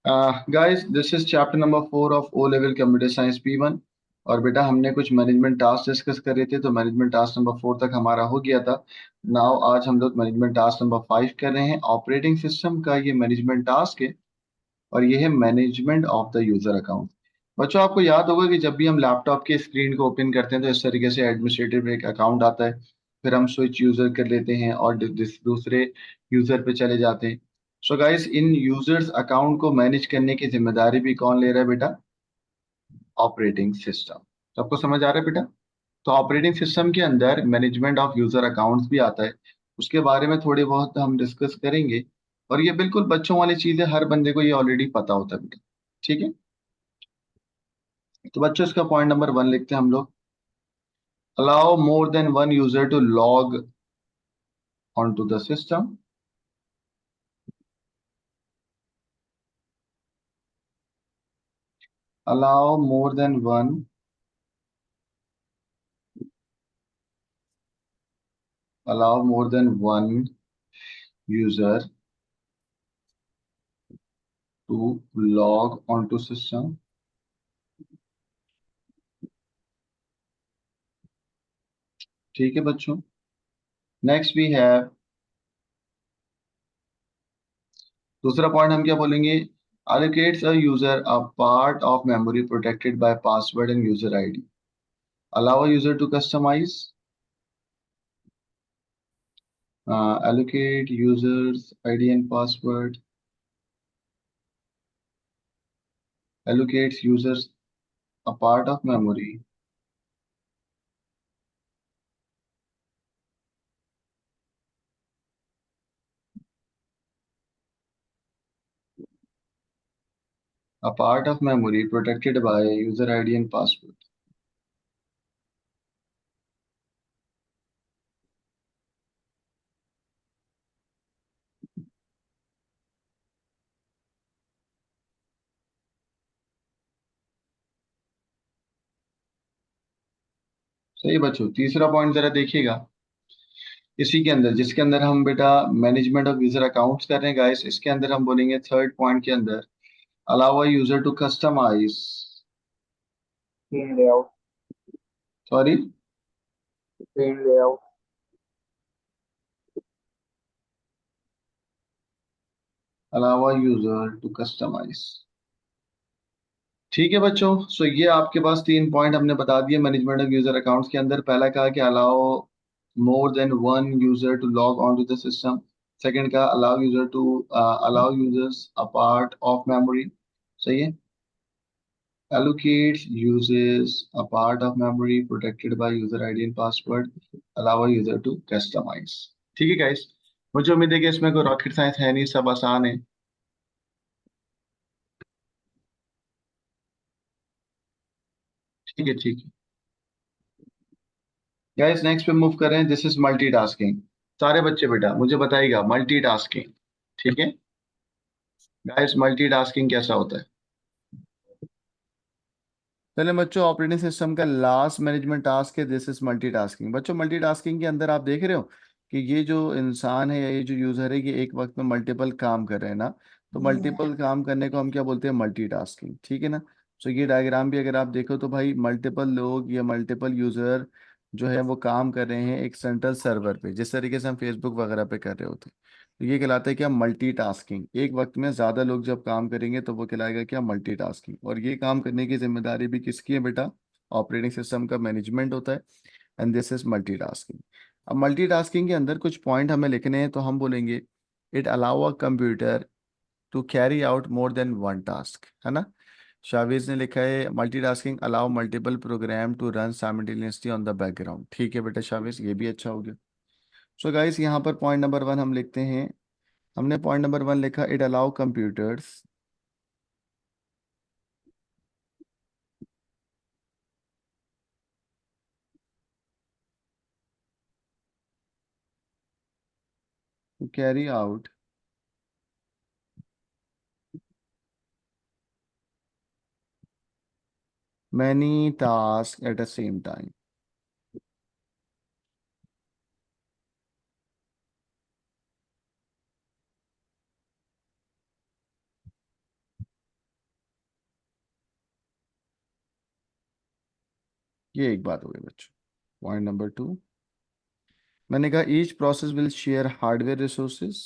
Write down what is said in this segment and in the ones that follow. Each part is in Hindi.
Guys this is chapter number 4 of O level computer science P1। और बेटा हमने कुछ मैनेजमेंट टास्क डिस्कस कर रहे थे, तो मैनेजमेंट टास्क नंबर 4 तक हमारा हो गया था। नाउ आज हम लोग मैनेजमेंट टास्क नंबर 5 कर रहे हैं। ऑपरेटिंग सिस्टम का ये मैनेजमेंट टास्क है और ये है management of the user account. बच्चों आपको याद होगा कि जब भी हम लैपटॉप के स्क्रीन को ओपन करते हैं तो इस तरीके से एडमिनिस्ट्रेटिव एक अकाउंट आता है। फिर हम स्विच यूजर कर लेते हैं और दूसरे यूजर पे चले जाते हैं। So guys in users account को मैनेज करने की जिम्मेदारी भी कौन ले रहा है बेटा? Operating system. सबको समझ आ रहा है बेटा? तो ऑपरेटिंग सिस्टम के अंदर मैनेजमेंट ऑफ यूजर अकाउंट्स भी आता है। उसके बारे में थोड़ी बहुत हम डिस्कस करेंगे। और ये बिल्कुल बच्चों वाली चीज है, हर बंदे को ये ऑलरेडी पता होता है बेटा। ठीक है। तो बच्चों इसका पॉइंट नंबर 1 लिखते हैं हम लोग। Allow more than one user to log on to the system. Allow more than one allow more than one user to log onto system। ठीक है बच्चों। नेक्स्ट वी हैव दूसरा पॉइंट हम क्या बोलेंगे? allocates a user a part of memory protected by password and user ID। allow a user to customize। allocate users ID and password। allocates users a part of memory protected by user ID and password। सही बच्चों, तीसरा पॉइंट जरा देखिएगा। इसी के अंदर जिसके अंदर हम बेटा मैनेजमेंट ऑफ यूजर अकाउंट्स कर रहे हैं गाइस, इसके अंदर हम बोलेंगे थर्ड पॉइंट के अंदर allow a user to customize. screen layout, sorry, screen layout, allow a user to customize. ठीक है बच्चों। सो ये आपके पास 3 पॉइंट हमने बता दिए मैनेजमेंट ऑफ यूजर अकाउंट्स के अंदर। पहला कहा कि allow more than one user to log on to the system. Second का allow users a part of memory. सही है। allocates uses a part of memory protected by user ID and password। allow a user to customize। ठीक है गाइस। मुझे उम्मीद है कि इसमें कोई रॉकेट साइंस है नहीं, सब आसान है। ठीक है ठीक है गाइस, नेक्स्ट पे मूव कर रहे हैं। This is multitasking. सारे बच्चे बेटा मुझे बताइएगा मल्टीटास्किंग। ठीक है गाइस, मल्टीटास्किंग कैसा होता है? पहले बच्चों ऑपरेटिंग सिस्टम का लास्ट मैनेजमेंट टास्क है दिस इज मल्टीटास्किंग। बच्चों मल्टीटास्किंग के अंदर आप देख रहे हो कि ये जो इंसान है या ये जो यूजर है ये एक वक्त में मल्टीपल काम कर रहे हैं ना। तो मल्टीपल काम करने को हम क्या बोलते हैं? मल्टीटास्किंग। ठीक है ना। सो ये डायग्राम भी अगर आप देखो तो भाई मल्टीपल लोग या मल्टीपल यूजर जो है वो काम कर रहे हैं एक सेंट्रल सर्वर पे, जिस तरीके से हम फेसबुक वगैरह पे कर रहे होते हैं। तो ये कहलाता है क्या? मल्टीटास्किंग। एक वक्त में ज्यादा लोग जब काम करेंगे तो वो कहलाएगा क्या? मल्टीटास्किंग। और ये काम करने की जिम्मेदारी भी किसकी है बेटा? ऑपरेटिंग सिस्टम का मैनेजमेंट होता है। And this is multitasking. अब मल्टीटास्किंग के अंदर कुछ पॉइंट हमें लिखने हैं, तो हम बोलेंगे it allow a computer to carry out more than one task, है ना। शाविज ने लिखा है multitasking allow multiple program to run simultaneously on the background. ठीक है बेटा शाविज, ये भी अच्छा हो गया। सो गाइस यहाँ पर पॉइंट नंबर 1 हम लिखते हैं। हमने पॉइंट नंबर 1 लिखा it allow computers to carry out many task at the same time. ये एक बात हो गई बच्चों। पॉइंट नंबर 2, मैंने कहा each process will share hardware resources.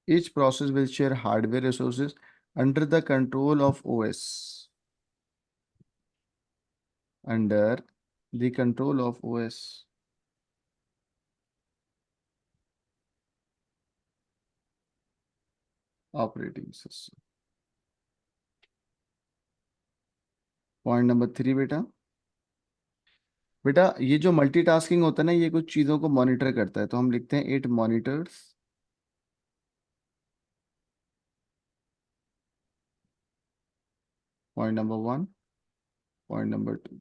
Each process will share hardware resources under the control of OS. Under the control of OS. Operating system. Point number 3 बेटा। बेटा ये जो मल्टीटास्किंग होता है ना, ये कुछ चीज़ों को मॉनिटर करता है, तो हम लिखते हैं it monitors. Point number 1। Point number 2,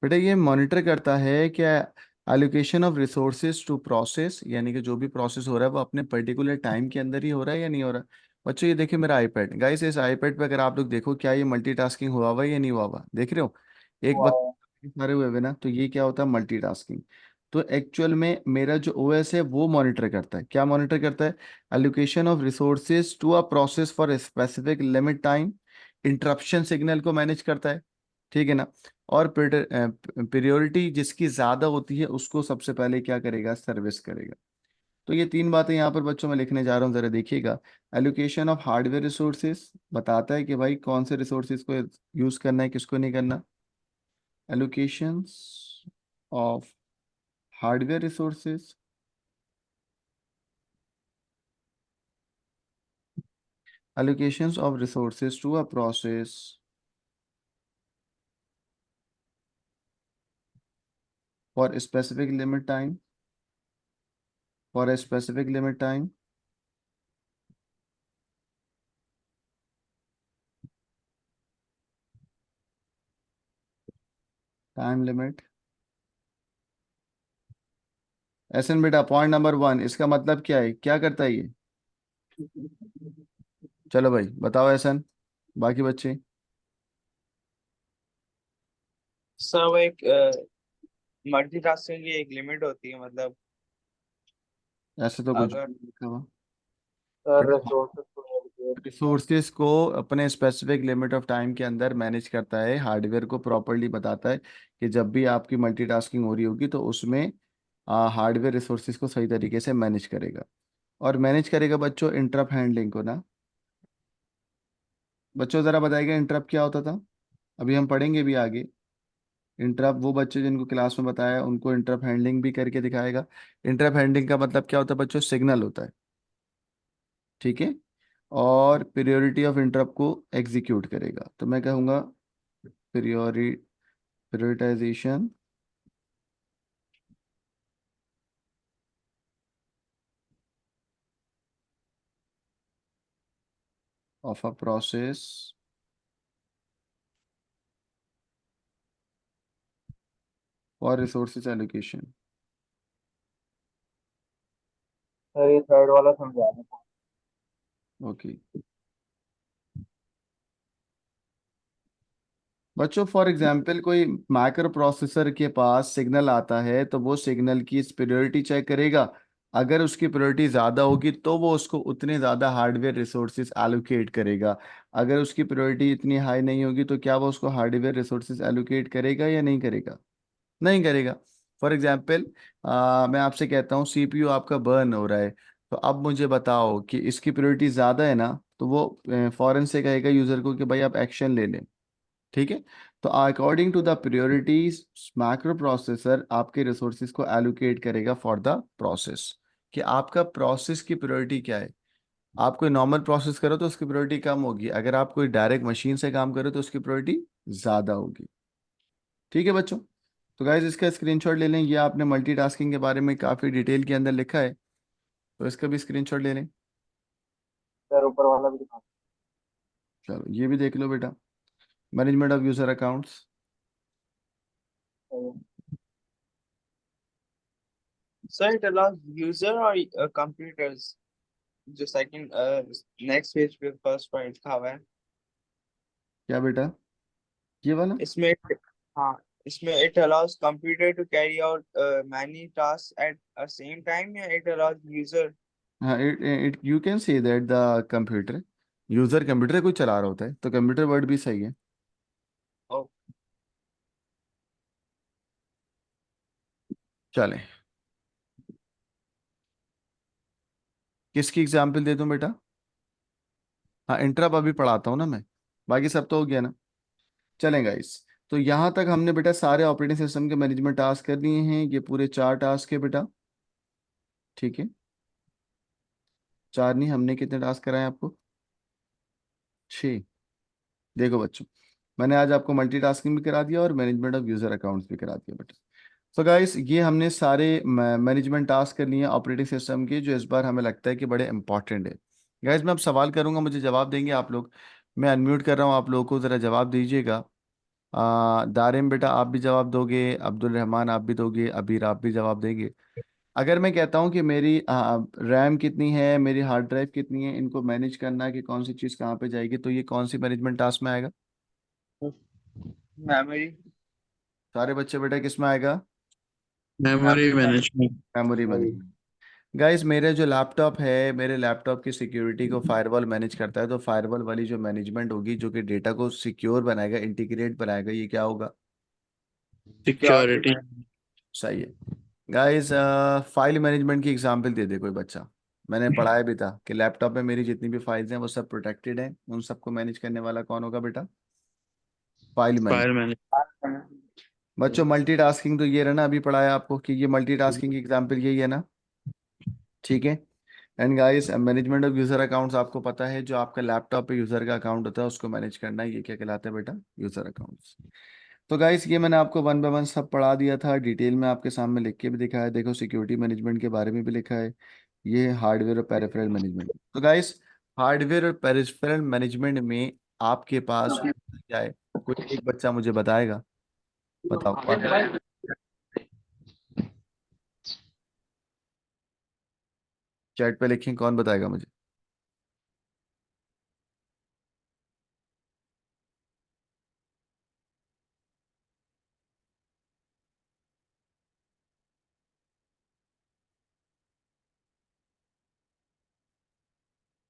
बेटा ये मॉनिटर करता है क्या allocation of resources to process, यानी कि जो भी प्रोसेस हो रहा है वो अपने पर्टिकुलर टाइम के अंदर ही हो रहा है या नहीं हो रहा। बच्चों ये देखिए मेरा आईपैड, गाइस इस आईपैड पे अगर आप लोग देखो क्या ये मल्टीटास्किंग हुआ हुआ है या नहीं हुआ हुआ, देख रहे हो एक हुआ वक्त है। सारे हुए हुए ना, तो ये क्या होता है मल्टीटास्किंग। तो एक्चुअल में मेरा जो ओएस है वो मॉनिटर करता है, क्या मॉनिटर करता है, allocation of resources to a process for specific limit time, interruption signal को मैनेज करता है, ठीक है ना। और प्रियोरिटी जिसकी ज़्यादा होती है उसको सबसे पहले क्या करेगा, सर्विस करेगा। तो ये तीन बातें यहाँ पर बच्चों मैं लिखने जा रहा हूँ, ज़रा देखिएगा। एलोकेशन ऑफ हार्डवेयर रिसोर्सेज बताता है कि भाई कौन से रिसोर्सेज को यूज़ करना है किसको नहीं करना। Allocations of hardware resources, allocations of resources to a process for a specific limit time, for a specific limit time, time limit। एसन बेटा पॉइंट नंबर 1 इसका मतलब क्या है, क्या करता है ये। चलो भाई बताओ एसन, बाकी बच्चे। सब एक मल्टीटास्किंग की एक लिमिट होती है, मतलब ऐसे तो कुछ अगर भी नहीं लिखा हुआ सर बेटा। रिसोर्सेज को एलोकेट रिसोर्सेज को अपने स्पेसिफिक लिमिट ऑफ टाइम के अंदर मैनेज करता है, हार्डवेयर को प्रॉपरली बताता है कि जब भी आपकी मल्टीटास्किंग हो रही होगी तो उसमें हार्डवेयर रिसोर्सेज को सही तरीके से मैनेज करेगा। और मैनेज करेगा बच्चों इंटरप्ट हैंडलिंग को ना। बच्चों ज़रा बताइएगा इंटरप्ट क्या होता था, अभी हम पढ़ेंगे भी आगे। इंटरप्ट वो बच्चे जिनको क्लास में बताया उनको इंटरप्ट हैंडलिंग भी करके दिखाएगा। इंटरप्ट हैंडलिंग का मतलब क्या होता है बच्चों, सिग्नल होता है, ठीक है। और प्रियोरिटी ऑफ इंटरप्ट को एग्जीक्यूट करेगा, तो मैं कहूँगा priori prioritization of a process for resources allocation. Sir ये थर्ड वाला समझा दें। ओके बच्चों, फॉर एग्जांपल कोई माइक्रो प्रोसेसर के पास सिग्नल आता है तो वो सिग्नल की प्रायोरिटी चेक करेगा। अगर उसकी प्रायोरिटी ज़्यादा होगी तो वो उसको उतने ज़्यादा हार्डवेयर रिसोर्सेज एलोकेट करेगा। अगर उसकी प्रायोरिटी इतनी हाई नहीं होगी तो क्या वो उसको हार्डवेयर रिसोर्सेज एलोकेट करेगा या नहीं करेगा, नहीं करेगा। फॉर एग्जांपल मैं आपसे कहता हूँ सीपीयू आपका बर्न हो रहा है, तो अब मुझे बताओ कि इसकी प्रायोरिटी ज़्यादा है ना, तो वो फौरन से कहेगा यूज़र को कि भाई आप एक्शन ले लें, ठीक है। तो according to the priorities macro processor आपके रिसोर्सेज को एलोकेट करेगा फॉर द प्रोसेस, कि आपका प्रोसेस की प्रायोरिटी क्या है। आप कोई नॉर्मल प्रोसेस करो तो उसकी प्रायोरिटी कम होगी, अगर आप कोई डायरेक्ट मशीन से काम करो तो उसकी प्रायोरिटी ज़्यादा होगी, ठीक है बच्चों। तो गाइज इसका स्क्रीनशॉट ले लें, ये आपने मल्टीटास्किंग के बारे में काफ़ी डिटेल के अंदर लिखा है, तो इसका भी स्क्रीनशॉट ले लें। सर ऊपर वाला भी दिखा चलो ये भी देख लो बेटा, मैनेजमेंट ऑफ यूजर अकाउंट्स। दीजिए। सर इट अलाउज यूजर और कंप्यूटर्स जो सेकंड नेक्स्ट पेज पे फर्स्ट पॉइंट लिखा हुआ है क्या बेटा, ये वाला? इसमें, हाँ, इसमें it allows computer to carry out many task at a same time, या इट अलाउज यूजर? हाँ, it it you can say that the computer, user computer कोई चला रहा होता है, तो कंप्यूटर वर्ड भी सही है। चले, किसकी एग्जाम्पल दे दूं बेटा? हाँ, इंटरप अभी पढ़ाता हूँ ना मैं, बाकी सब तो हो गया ना। चलेगा इस, तो यहाँ तक हमने बेटा सारे ऑपरेटिंग सिस्टम के मैनेजमेंट टास्क कर लिए हैं, ये पूरे 4 टास्क है बेटा, ठीक है। 4 नहीं, हमने कितने टास्क कराए आपको? 6। देखो बच्चों, मैंने आज आपको मल्टीटास्किंग भी करा दिया और मैनेजमेंट ऑफ यूजर अकाउंट्स भी करा दिया बेटा। तो गाइस, ये हमने सारे मैनेजमेंट टास्क कर लिए हैं ऑपरेटिंग सिस्टम के, जो इस बार हमें लगता है कि बड़े इंपॉर्टेंट है। गाइस, मैं अब सवाल करूंगा, मुझे जवाब देंगे आप लोग। मैं अनम्यूट कर रहा हूँ, आप लोगों को ज़रा जवाब दीजिएगा। दारिम बेटा आप भी जवाब दोगे, अब्दुल रहमान आप भी दोगे, अबीर आप भी जवाब देंगे। अगर मैं कहता हूँ कि मेरी रैम कितनी है, मेरी हार्ड ड्राइव कितनी है, इनको मैनेज करना कि कौन सी चीज़ कहाँ पे जाएगी, तो ये कौन सी मैनेजमेंट टास्क में आएगा? मेमोरी। सारे बच्चे बेटा किस में आएगा? Memory management. Memory management. Guys, मेरे जो लैपटॉप है, मेरे लैपटॉप की सिक्योरिटी को फायरवॉल मैनेज करता है, तो फायरवॉल वाली जो मैनेजमेंट होगी, जो कि डेटा को सिक्योर बनाएगा, इंटीग्रेट बनाएगा, ये क्या होगा? सिक्योरिटी। सही है। गाइस, फाइल मैनेजमेंट की एग्जांपल दे दे कोई बच्चा। मैंने पढ़ाया भी था कि लैपटॉप में मेरी जितनी भी फाइल्स हैं वो सब प्रोटेक्टेड हैं, उन सबको मैनेज करने वाला कौन होगा बेटा? File manage. File manage. बच्चों, मल्टीटास्किंग तो ये रहा ना, अभी पढ़ाया आपको कि ये मल्टीटास्किंग की एग्जांपल यही है ना, ठीक है। And guys, management of user accounts आपको पता है, जो आपका लैपटॉप पे यूजर का अकाउंट होता है उसको मैनेज करना, ये क्या कहलाता है बेटा? User accounts. तो गाइस, ये मैंने आपको वन बाय वन सब पढ़ा दिया था, डिटेल में आपके सामने लिख के भी दिखाया है, देखो सिक्योरिटी मैनेजमेंट के बारे में भी लिखा है। ये हार्डवेयर और पेरिफेरल मैनेजमेंट। तो गाइस, हार्डवेयर और पेरिफेरल मैनेजमेंट में आपके पास क्या है? कोई एक बच्चा मुझे बताएगा, बताओ कौन? चैट पे लिखें, कौन बताएगा मुझे?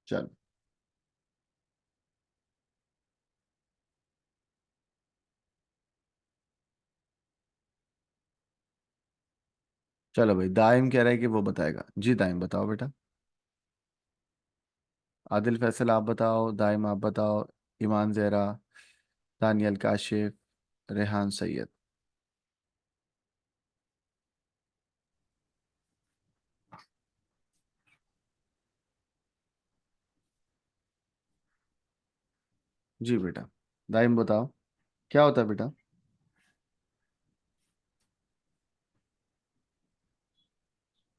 चलो, चलो भाई, दाइम कह रहा है कि वो बताएगा। जी दाइम बताओ बेटा। आदिल फैसल आप बताओ, दाइम आप बताओ, ईमान जहरा, दानियल काशिफ, रेहान सैयद। जी बेटा, दाइम बताओ, क्या होता है बेटा?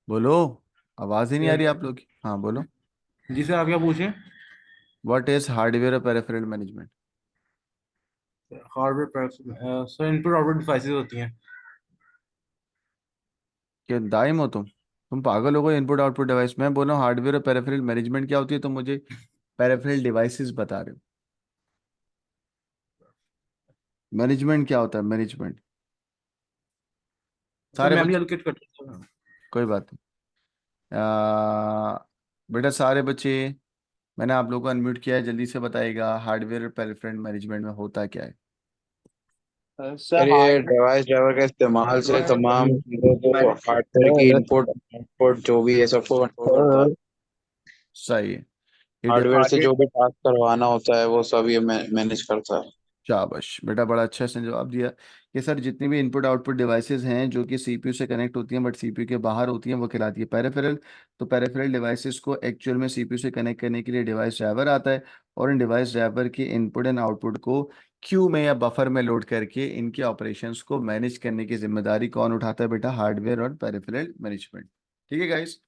बोलो, आवाज ही नहीं आ रही आप लोग की। हाँ बोलो। जी सर, आप क्या पूछे? व्हाट इज हार्डवेयर और peripheral management? Hardware sir, input output devices होती हैं। क्या दाइम हो तुम पागल हो गए? इनपुट आउटपुट डिवाइस, मैं बोल रहा हूँ हार्डवेयर और पेरिफेरल मैनेजमेंट क्या होती है, तो मुझे पेरिफेरल डिवाइसेस बता रहे हो। मैनेजमेंट क्या होता है, मैनेजमेंट? सर सारे मेमोरी बच्चे, एलोकेट करते हैं। कोई बात नहीं। बेटा सारे बच्चे, मैंने आप लोगों को अनम्यूट किया है, जल्दी से बताइएगा हार्डवेयर और पेरिफेरल मैनेजमेंट में होता क्या है? सर सर ये हार्डवेयर डिवाइस ड्राइवर के इस्तेमाल से तमाम चीजों को, हार्डवेयर की इनपुट आउटपुट जो भी है सबको कंट्रोल करता है। सही है। ये हार्डवेयर से जो भी टास्क करवाना होता है वो सब ये मैनेज करता है। शाबाश बेटा, बड़ा अच्छा से जवाब दिया कि सर जितनी भी इनपुट आउटपुट डिवाइसेस हैं जो कि सीपीयू से कनेक्ट होती हैं बट सीपीयू के बाहर होती हैं, वो कहलाती है पेरिफेरल। तो पेरिफेरल डिवाइसेस को एक्चुअल में सीपीयू से कनेक्ट करने के लिए डिवाइस ड्राइवर आता है, और इन डिवाइस ड्राइवर के इनपुट एंड आउटपुट को क्यू में या बफर में लोड करके इनके ऑपरेशंस को मैनेज करने की जिम्मेदारी कौन उठाता है बेटा? हार्डवेयर और पेरिफेरल मैनेजमेंट। ठीक है गाइस,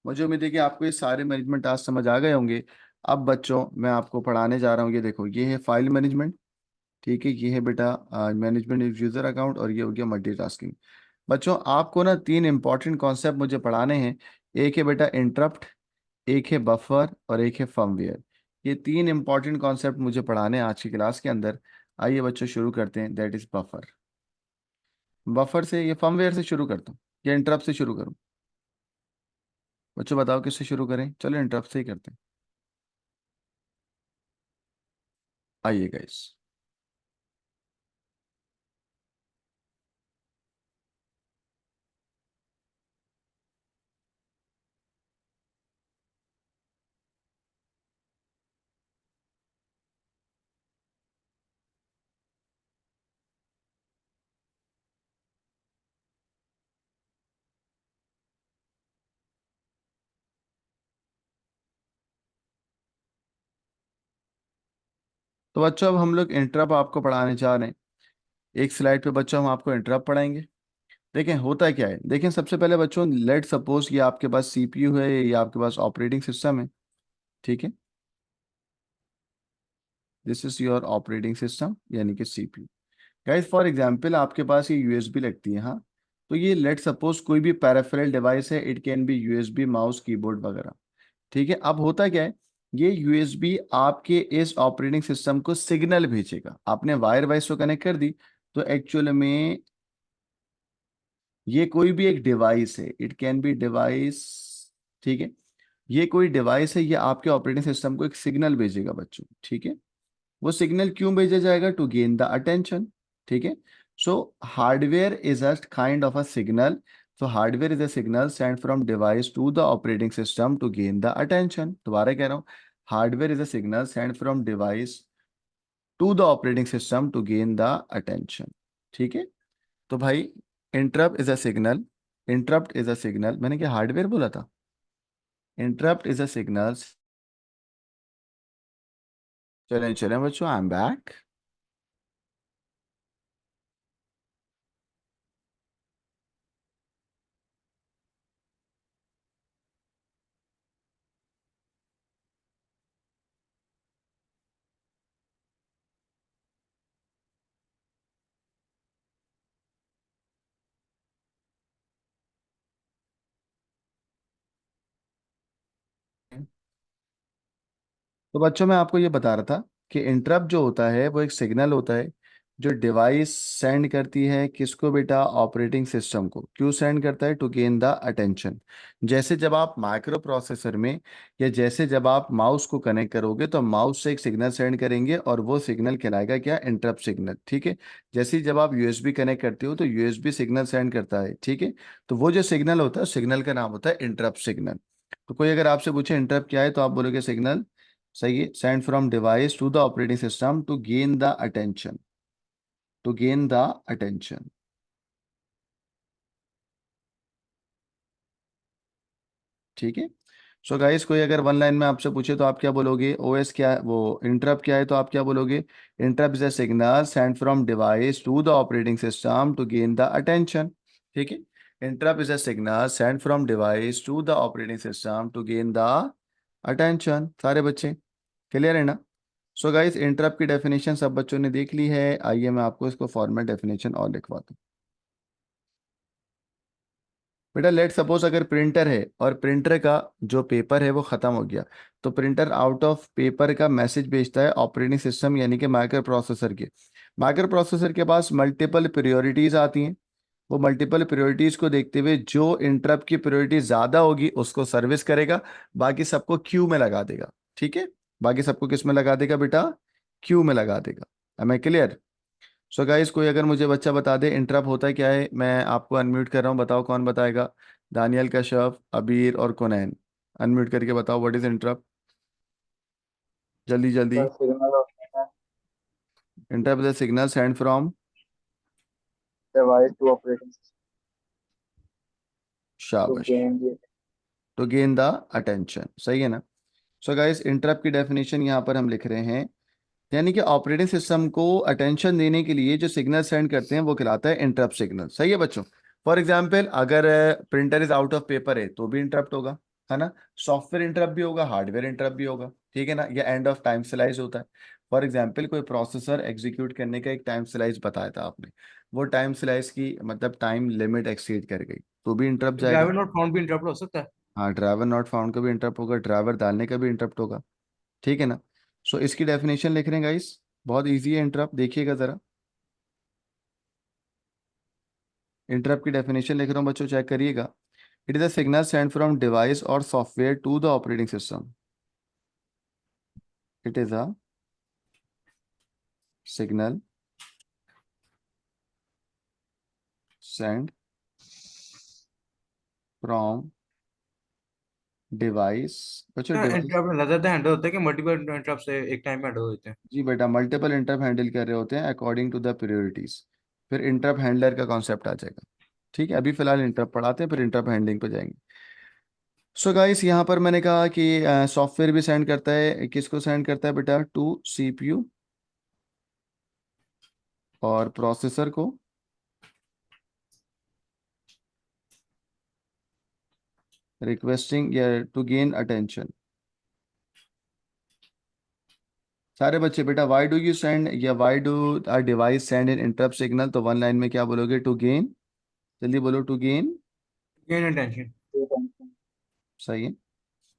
मुझे उम्मीद है कि आपको ये सारे मैनेजमेंट टास्क समझ आ गए होंगे। अब बच्चों, मैं आपको पढ़ाने जा रहा हूँ, ये देखो, ये है फाइल मैनेजमेंट, ठीक है। ये है बेटा मैनेजमेंट ऑफ यूजर अकाउंट, और ये हो गया मल्टीटास्किंग। बच्चों, आपको ना 3 इंपॉर्टेंट कॉन्सेप्ट मुझे पढ़ाने हैं। एक है बेटा इंटरप्ट, एक है बफर और एक है फर्मवेयर। ये तीन इंपॉर्टेंट कॉन्सेप्ट मुझे पढ़ाने हैं आज की क्लास के अंदर। आइए बच्चों शुरू करते हैं। That is buffer. बफर से या फर्मवेयर से शुरू करता हूँ या इंटरप्ट से शुरू करूँ? बच्चों बताओ किससे शुरू करें? चलो इंटरप्ट से ही करते हैं। आइए गाइस। तो बच्चों अब हम लोग इंटरप्ट आपको पढ़ाने जा रहे हैं। एक स्लाइड पे बच्चों हम आपको इंटरप्ट पढ़ाएंगे। देखें होता क्या है। देखें सबसे पहले बच्चों, लेट सपोज ये आपके पास सीपीयू है या आपके पास ऑपरेटिंग सिस्टम है। ठीक है, this is your operating system यानी कि सीपीयू। गाइस फॉर एग्जांपल आपके पास ये यूएसबी लगती है, हाँ। तो ये लेट सपोज कोई भी पैराफेरल डिवाइस है, it can be USB, mouse, keyboard वगैरह। ठीक है, अब होता क्या है, ये यूएसबी आपके इस ऑपरेटिंग सिस्टम को सिग्नल भेजेगा। आपने वायर वाइज तो कनेक्ट कर दी, तो एक्चुअल में ये कोई भी एक डिवाइस है, इट कैन बी डिवाइस। ठीक है, ये कोई डिवाइस है, ये आपके ऑपरेटिंग सिस्टम को एक सिग्नल भेजेगा बच्चों। ठीक है, वो सिग्नल क्यों भेजा जाएगा? To gain the attention. ठीक है, so hardware is a kind of a signal. So hardware is a signal send from device to the operating system to gain the attention. दोबारा कह रहा हूं, hardware is a signal send from device to the operating system to gain the attention. ठीक है, तो भाई interrupt is a signal. Interrupt is a signal, मैंने क्या हार्डवेयर बोला था? Interrupt is a signal. चलें चलें बच्चों, आई एम बैक। तो बच्चों मैं आपको ये बता रहा था कि इंटरप्ट जो होता है वो एक सिग्नल होता है जो डिवाइस सेंड करती है। किसको बेटा? ऑपरेटिंग सिस्टम को। क्यों सेंड करता है? To gain the attention. जैसे जब आप माइक्रो प्रोसेसर में या जैसे जब आप माउस को कनेक्ट करोगे तो माउस से एक सिग्नल सेंड करेंगे और वो सिग्नल कहलाएगा क्या? Interrupt signal. ठीक है, जैसे ही जब आप यूएसबी कनेक्ट करते हो तो यूएसबी सिग्नल सेंड करता है। ठीक है, तो वो जो सिग्नल होता है सिग्नल का नाम होता है इंटरप्ट सिग्नल। तो कोई अगर आपसे पूछे इंटरप्ट क्या है तो आप बोलोगे सिग्नल। सही है, send from device to the operating system to gain the attention. To gain the attention. ठीक है, सो गाइस कोई अगर वन लाइन में आपसे पूछे तो आप क्या बोलोगे? ओएस क्या है, वो इंटरप्ट क्या है तो आप क्या बोलोगे? Interrupt is a signal send from device to the operating system to gain the attention. ठीक है, interrupt is a signal send from device to the operating system to gain the attention. सारे बच्चे क्लियर है ना? सो गाइस इंटरप्ट की डेफिनेशन सब बच्चों ने देख ली है। आइए मैं आपको इसको फॉर्मेट डेफिनेशन और लिखवाता हूँ। बेटा लेट सपोज अगर प्रिंटर है और प्रिंटर का जो पेपर है वो ख़त्म हो गया, तो प्रिंटर आउट ऑफ पेपर का मैसेज भेजता है ऑपरेटिंग सिस्टम यानी कि माइक्रो प्रोसेसर के। माइक्रो प्रोसेसर के पास मल्टीपल प्रायोरिटीज़ आती हैं। वो मल्टीपल प्रायोरिटीज़ को देखते हुए जो इंटरप्ट की प्रायोरिटी ज़्यादा होगी उसको सर्विस करेगा, बाकी सबको क्यू में लगा देगा। ठीक है, बाकी सबको किस में लगा देगा बेटा? क्यू में लगा देगा। Am I clear? So guys कोई अगर मुझे बच्चा बता दे इंटरप्ट होता है क्या है। मैं आपको अनम्यूट कर रहा हूँ, बताओ कौन बताएगा? दानियल, कश्यप, अबीर और कुनैन, अनम्यूट करके बताओ व्हाट इज इंटरप्ट। जल्दी जल्दी। सर सिग्नल होता है interrupt the signal send from. Device to operating system to शाबाश। Gain the. To gain the attention, सही है ना? सो गाइस इंटरप्ट की डेफिनेशन यहाँ पर हम लिख रहे हैं, यानी कि ऑपरेटिंग सिस्टम को अटेंशन देने के लिए जो सिग्नल सेंड करते हैं वो कहलाता है इंटरप्ट सिग्नल। सही है बच्चों? फॉर एग्जांपल अगर printer is out of paper है तो भी इंटरप्ट होगा, है ना? सॉफ्टवेयर इंटरप्ट भी होगा, हार्डवेयर इंटरप्ट भी होगा। ठीक है ना? या एंड ऑफ टाइम स्लाइस होता है। फॉर एग्जांपल कोई प्रोसेसर एग्जीक्यूट करने का एक टाइम स्लाइस बताया था आपने, वो टाइम स्लाइस की मतलब टाइम लिमिट एक्सीड कर गई तो भी इंटरप्ट जाएगा। ग्रेविड नॉट फाउंड भी इंटरप्ट हो सकता है। हाँ, ड्राइवर नॉट फाउंड का भी इंटरप्ट होगा, ड्राइवर डालने का भी इंटरप्ट होगा, ठीक है ना। सो इसकी डेफिनेशन लिख रहे हैं गाइस, बहुत इजी है इंटरप्ट, देखिएगा जरा। इंटरप्ट की डेफिनेशन लिख रहा हूँ बच्चों, चेक करिएगा। It is a signal send from device और software to the operating system. It is a signal send from device. बच्चों डिवाइस, इंटरप्ट ज्यादा हैंडल होता है कि मल्टीपल इंटरप्ट से एक टाइम में हैंडल होते हैं? जी बेटा, मल्टीपल इंटरप्ट हैंडल कर रहे होते हैं अकॉर्डिंग टू द प्रायोरिटीज। फिर इंटरप्ट हैंडलर का कॉन्सेप्ट आ जाएगा, ठीक है। अभी फिलहाल इंटरप्ट पढ़ाते हैं, फिर इंटरप्ट हैंडलिंग पे जाएंगे। सो गाइस, यहाँ पर मैंने कहा कि सॉफ्टवेयर भी सेंड करता है, किसको सेंड करता है बेटा, टू सीपीयू और प्रोसेसर को, रिक्वेस्टिंग या टू गेन अटेंशन। सारे बच्चे बेटा, व्हाई डू यू सेंड या why do are device send in interrupt signal, तो वन लाइन में क्या बोलोगे, टू गेन। जल्दी बोलो, टू गेन। Gain attention. सही है।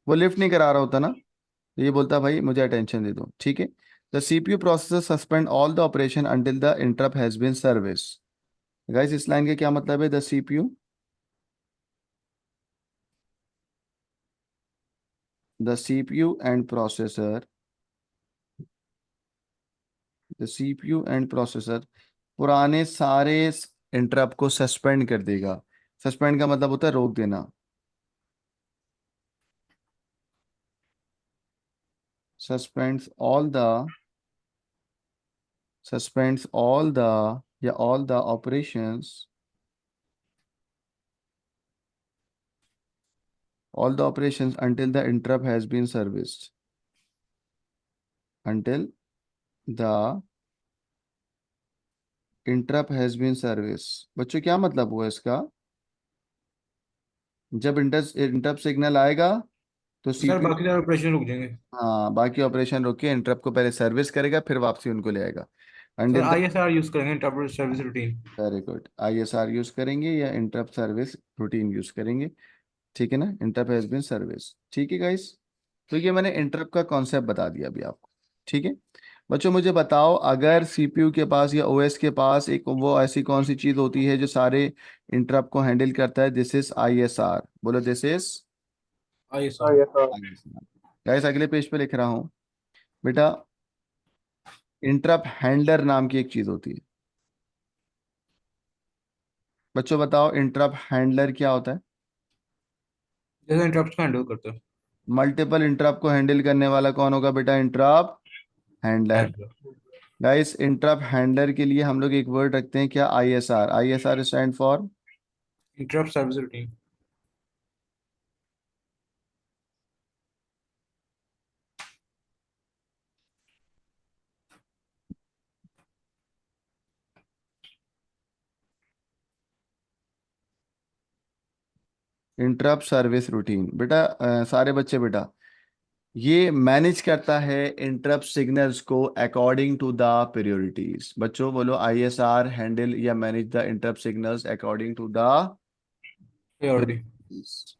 वो लिफ्ट नहीं करा रहा होता ना, तो ये बोलता भाई मुझे अटेंशन दे दो, ठीक है। The CPU processor suspend all the operation until the interrupt has been service. Guys, इस लाइन का क्या मतलब है, the CPU, the CPU and processor, the CPU and processor पुराने सारे इंटरप्ट को सस्पेंड कर देगा। सस्पेंड का मतलब होता है रोक देना। Suspends all the, suspends all the, yeah, all the operations, all the operations until the interrupt has been serviced, until the interrupt has been serviced। बच्चों क्या मतलब हुआ इसका, जब इंटरप्ट सिग्नल आएगा तो सर सीपीयू, बाकी सारे ऑपरेशन रुक जाएंगे। हाँ, बाकी ऑपरेशन रोक के इंटरप्ट को पहले सर्विस करेगा, फिर वापसी उनको ले आएगा। Sir until the, ISR use करेंगे, interrupt service routine. Very good, ISR use करेंगे या इंटरप्ट सर्विस रूटीन यूज करेंगे, ठीक है ना। इंटरप्ट हैज बीन सर्विस, ठीक है गाइस। तो ये मैंने इंटरप्ट का कॉन्सेप्ट बता दिया अभी आपको, ठीक है। बच्चों मुझे बताओ, अगर सीपीयू के पास या ओएस के पास एक वो ऐसी कौन सी चीज होती है जो सारे इंटरप्ट को हैंडल करता है, दिस इज आईएसआर। बोलो, this is ISR. yes sir. ISR. Guys, अगले पेज पे लिख रहा हूं बेटा, इंटरप्ट हैंडलर नाम की एक चीज होती है। बच्चों बताओ, इंटरप्ट हैंडलर क्या होता है। जैसे इंटरप्ट का हैंडल करते हैं। मल्टीपल इंटरप्ट को हैंडल करने वाला कौन होगा बेटा, interrupt handler. Handler. Guys, interrupt handler के लिए हम लोग एक वर्ड रखते हैं क्या, ISR. ISR stand for interrupt service routine. Interrupt service routine. बेटा सारे बच्चे बेटा, ये मैनेज करता है इंटरप्ट सिग्नल्स को अकॉर्डिंग टू द प्रायोरिटीज। बच्चों बोलो, आईएसआर हैंडल या manage the interrupt signals according to the priority. Priorities.